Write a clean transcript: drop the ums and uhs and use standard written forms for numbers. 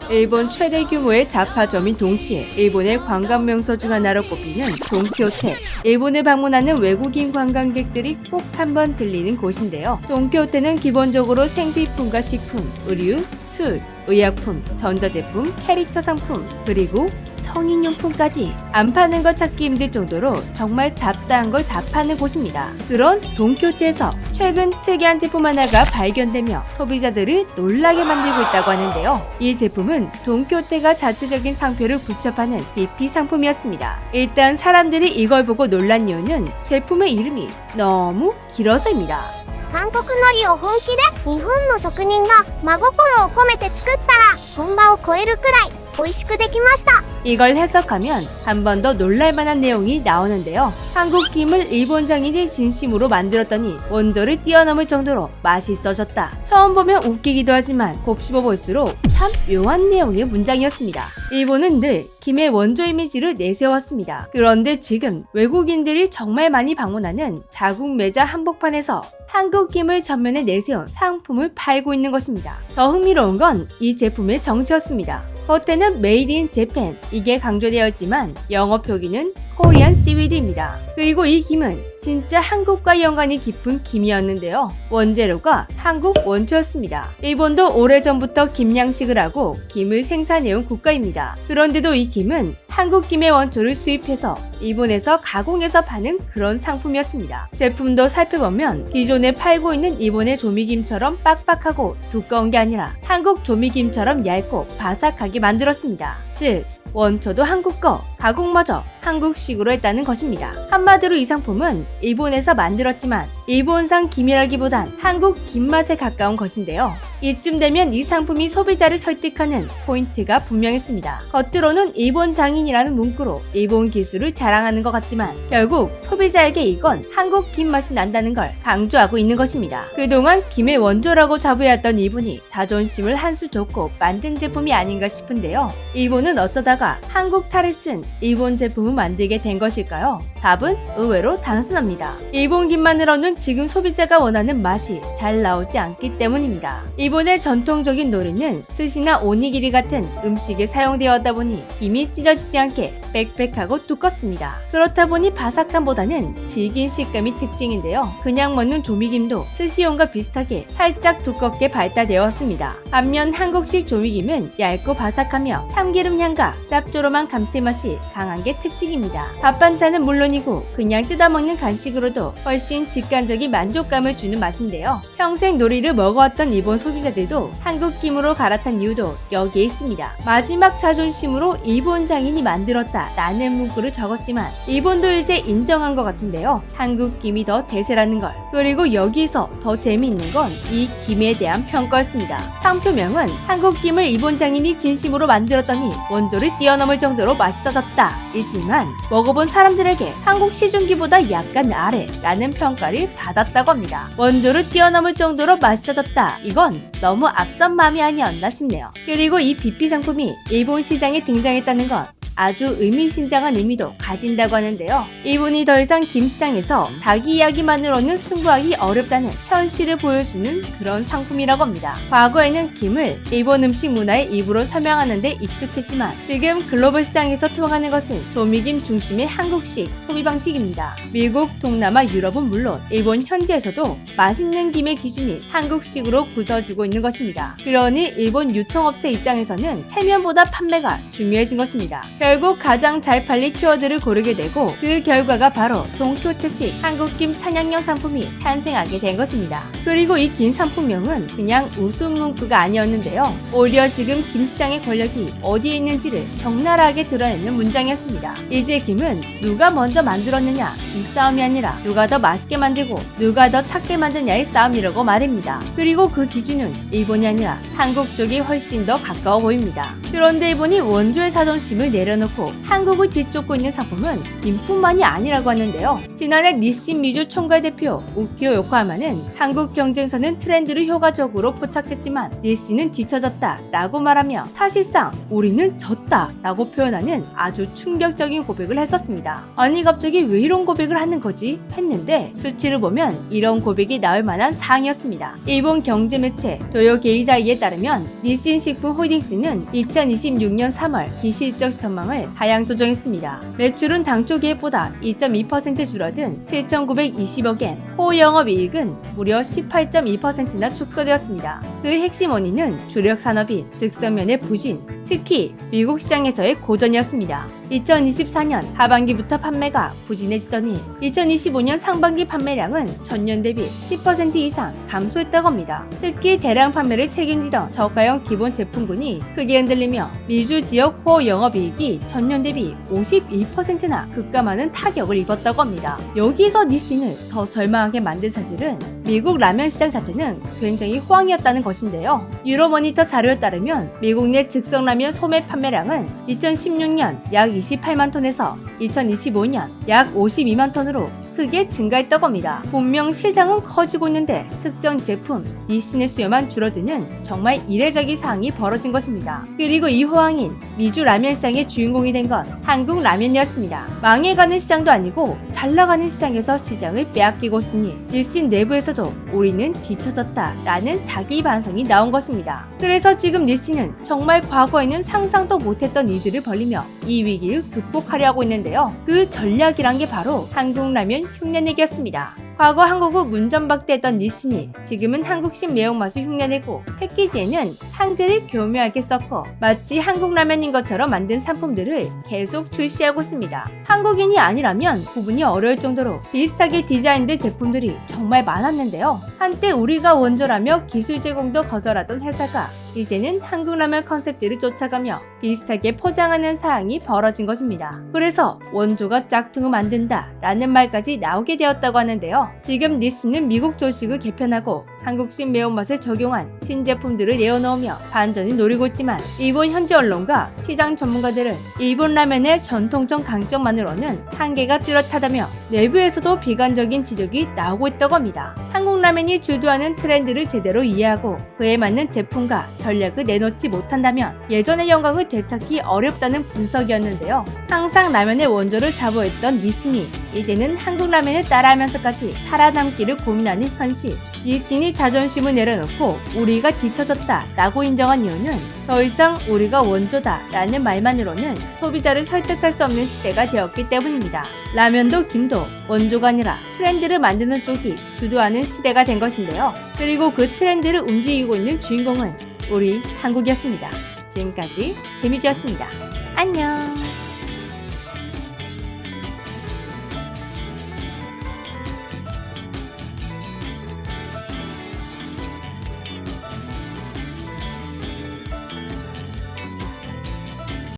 일본 최대 규모의 잡화점인 동시에 일본의 관광 명소 중 하나로 꼽히는 돈키호테. 일본을 방문하는 외국인 관광객들이 꼭 한번 들리는 곳인데요. 돈키호테는 기본적으로 생필품과 식품, 의류, 술, 의약품, 전자제품, 캐릭터 상품, 그리고 성인용품까지 안 파는 거 찾기 힘들 정도로 정말 잡다한 걸 다 파는 곳입니다. 그런 돈키호테에서 최근 특이한 제품 하나가 발견되며 소비자들을 놀라게 만들고 있다고 하는데요. 이 제품은 돈키호테가 자체적인 상표를 붙여 파는 BP 상품이었습니다. 일단 사람들이 이걸 보고 놀란 이유는 제품의 이름이 너무 길어서입니다. 韓国海苔を本気で日本の職人が真心を込めて作ったら本場を超えるくらい美味しくできました。 이걸 해석하면 한 번 더 놀랄만한 내용이 나오는데요. 한국 김을 일본 장인이 진심으로 만들었더니 원조를 뛰어넘을 정도로 맛있어졌다. 처음 보면 웃기기도 하지만 곱씹어 볼수록 참 묘한 내용의 문장이었습니다. 일본은 늘 김의 원조 이미지를 내세웠습니다. 그런데 지금 외국인들이 정말 많이 방문하는 자국 매장 한복판에서 한국 김을 전면에 내세운 상품을 팔고 있는 것입니다. 더 흥미로운 건 이 제품의 정체였습니다. 겉에는 메이드 인 재팬 이게 강조되어 있지만 영어 표기는 코리안 시위드입니다. 그리고 이 김은 진짜 한국과 연관이 깊은 김이었는데요. 원재료가 한국 원초였습니다. 일본도 오래전부터 김 양식을 하고 김을 생산해온 국가입니다. 그런데도 이 김은 한국 김의 원초를 수입해서 일본에서 가공해서 파는 그런 상품이었습니다. 제품도 살펴보면 기존에 팔고 있는 일본의 조미김처럼 빡빡하고 두꺼운 게 아니라 한국 조미김처럼 얇고 바삭하게 만들었습니다. 즉 원초도 한국 거, 가공마저 한국식으로 했다는 것입니다. 한마디로 이 상품은 일본에서 만들었지만 일본산 김이라기보단 한국 김맛에 가까운 것인데요. 이쯤 되면 이 상품이 소비자를 설득하는 포인트가 분명했습니다. 겉으로는 일본 장인이라는 문구로 일본 기술을 자랑하는 것 같지만 결국 소비자에게 이건 한국 김 맛이 난다는 걸 강조하고 있는 것입니다. 그동안 김의 원조라고 자부해왔던 일본이 자존심을 한 수 줬고 만든 제품이 아닌가 싶은데요. 일본은 어쩌다가 한국 탈을 쓴 일본 제품을 만들게 된 것일까요? 답은 의외로 단순합니다. 일본 김만으로는 지금 소비자가 원하는 맛이 잘 나오지 않기 때문입니다. 일본의 전통적인 놀이는 스시나 오니기리 같은 음식에 사용되었다 보니 김이 찢어지지 않게 빽빽하고 두껍습니다. 그렇다 보니 바삭함보다는 질긴 식감이 특징인데요. 그냥 먹는 조미김도 스시용과 비슷하게 살짝 두껍게 발달되었습니다. 반면 한국식 조미김은 얇고 바삭하며 참기름 향과 짭조름한 감칠맛이 강한 게 특징입니다. 밥 반찬은 물론이고 그냥 뜯어먹는 간식으로도 훨씬 직관적인 만족감을 주는 맛인데요. 평생 놀이를 먹어왔던 일본 소비자들도 한국 김으로 갈아탄 이유도 여기에 있습니다. 마지막 자존심으로 일본 장인이 만들었다 라는 문구를 적었지만 일본도 이제 인정한 것 같은데요. 한국 김이 더 대세라는 걸. 그리고 여기서 더 재미있는 건 이 김에 대한 평가였습니다. 상표명은 한국 김을 일본 장인이 진심으로 만들었더니 원조를 뛰어넘을 정도로 맛있어졌다 이지만 먹어본 사람들에게 한국 시중기보다 약간 아래 라는 평가를 받았다고 합니다. 원조를 뛰어넘을 정도로 맛있어졌다. 이건 너무 앞선 마음이 아니었나 싶네요. 그리고 이 BP 상품이 일본 시장에 등장했다는 건 아주 의미심장한 의미도 가진다고 하는데요. 일본이 더 이상 김 시장에서 자기 이야기만으로는 승부하기 어렵다는 현실을 보여주는 그런 상품이라고 합니다. 과거에는 김을 일본 음식 문화의 일부로 설명하는 데 익숙했지만 지금 글로벌 시장에서 통하는 것은 조미김 중심의 한국식 소비 방식입니다. 미국, 동남아, 유럽은 물론 일본 현지에서도 맛있는 김의 기준이 한국식으로 굳어지고 있는 것입니다. 그러니 일본 유통업체 입장에서는 체면보다 판매가 중요해진 것입니다. 결국 가장 잘 팔릴 키워드를 고르게 되고 그 결과가 바로 돈키호테식 한국김 찬양용 상품이 탄생하게 된 것입니다. 그리고 이 김 상품명은 그냥 웃음 문구가 아니었는데요. 오히려 지금 김시장의 권력이 어디에 있는지를 적나라하게 드러내는 문장이었습니다. 이제 김은 누가 먼저 만들었느냐 이 싸움이 아니라 누가 더 맛있게 만들고 누가 더 찾게 만드냐의 싸움이라고 말입니다. 그리고 그 기준은 일본이 아니라 한국 쪽이 훨씬 더 가까워 보입니다. 그런데 일본이 원조의 자존심을 내려놓 내려놓고 한국을 뒤쫓고 있는 상품은 김뿐만이 아니라고 하는데요. 지난해 니신 미주 총괄 대표 우키오 요코하마는 한국 경쟁사는 트렌드를 효과적으로 포착했지만 니신은 뒤처졌다 라고 말하며 사실상 우리는 졌다 라고 표현하는 아주 충격적인 고백을 했었습니다. 아니 갑자기 왜 이런 고백을 하는 거지? 했는데 수치를 보면 이런 고백이 나올 만한 사항이었습니다. 일본 경제 매체 도요 게이자이에 따르면 니신 식품 홀딩스는 2026년 3월 비실적 전망을 하향 조정했습니다. 매출은 당초 계획보다 2.2% 줄어든 7,920억엔, 호영업이익은 무려 18.2%나 축소되었습니다. 그 핵심 원인은 주력 산업인 즉석면의 부진, 특히 미국 시장에서의 고전이었습니다. 2024년 하반기부터 판매가 부진해지더니 2025년 상반기 판매량은 전년 대비 10% 이상 감소했다고 합니다. 특히 대량 판매를 책임지던 저가형 기본 제품군이 크게 흔들리며 미주 지역 호 영업이익이 전년 대비 51%나 급감하는 타격을 입었다고 합니다. 여기서 니신을 더 절망하게 만든 사실은 미국 라면 시장 자체는 굉장히 호황이었다는 것인데요. 유로모니터 자료에 따르면 미국 내 즉석라면 소매 판매량은 2016년 약 28만 톤에서 2025년 약 52만 톤으로 크게 증가했다고 합니다. 분명 시장은 커지고 있는데 특정 제품, 니신의 수요만 줄어드는 정말 이례적인 상황이 벌어진 것입니다. 그리고 이 호황인 미주 라면 시장의 주인공이 된 건 한국 라면이었습니다. 망해가는 시장도 아니고 잘나가는 시장에서 시장을 빼앗기고 있으니 니신 내부에서도 우리는 뒤처졌다 라는 자기 반성이 나온 것입니다. 그래서 지금 니신은 정말 과거에는 상상도 못했던 일들을 벌리며 이 위기를 극복하려 하고 있는데요. 그 전략이란 게 바로 한국 라면 흉내내기였습니다. 과거 한국을 문전박대했던 니신이 지금은 한국식 매운맛을 흉내내고 패키지에는 한글을 교묘하게 썼고 마치 한국 라면인 것처럼 만든 상품들을 계속 출시하고 있습니다. 한국인이 아니라면 구분이 어려울 정도로 비슷하게 디자인된 제품들이 정말 많았는데요. 한때 우리가 원조라며 기술 제공도 거절하던 회사가 이제는 한국 라면 컨셉들을 쫓아가며 비슷하게 포장하는 사항이 벌어진 것입니다. 그래서 원조가 짝퉁을 만든다 라는 말까지 나오게 되었다고 하는데요. 지금 니신은 미국 조식을 개편하고 한국식 매운맛을 적용한 신제품들을 내어놓으며 반전을 노리고 있지만 일본 현지 언론과 시장 전문가들은 일본 라면의 전통적 강점만으로는 한계가 뚜렷하다며 내부에서도 비관적인 지적이 나오고 있다고 합니다. 한국 라면이 주도하는 트렌드를 제대로 이해하고 그에 맞는 제품과 전략을 내놓지 못한다면 예전의 영광을 되찾기 어렵다는 분석이었는데요. 항상 라면의 원조를 자부했던 니신이 이제는 한국 라면을 따라하면서까지 살아남기를 고민하는 현실. 니신이 자존심을 내려놓고 우리가 뒤처졌다 라고 인정한 이유는 더 이상 우리가 원조다 라는 말만으로는 소비자를 설득할 수 없는 시대가 되었기 때문입니다. 라면도 김도 원조가 아니라 트렌드를 만드는 쪽이 주도하는 시대가 된 것인데요. 그리고 그 트렌드를 움직이고 있는 주인공은 우리 한국이었습니다. 지금까지 재미지였습니다. 안녕.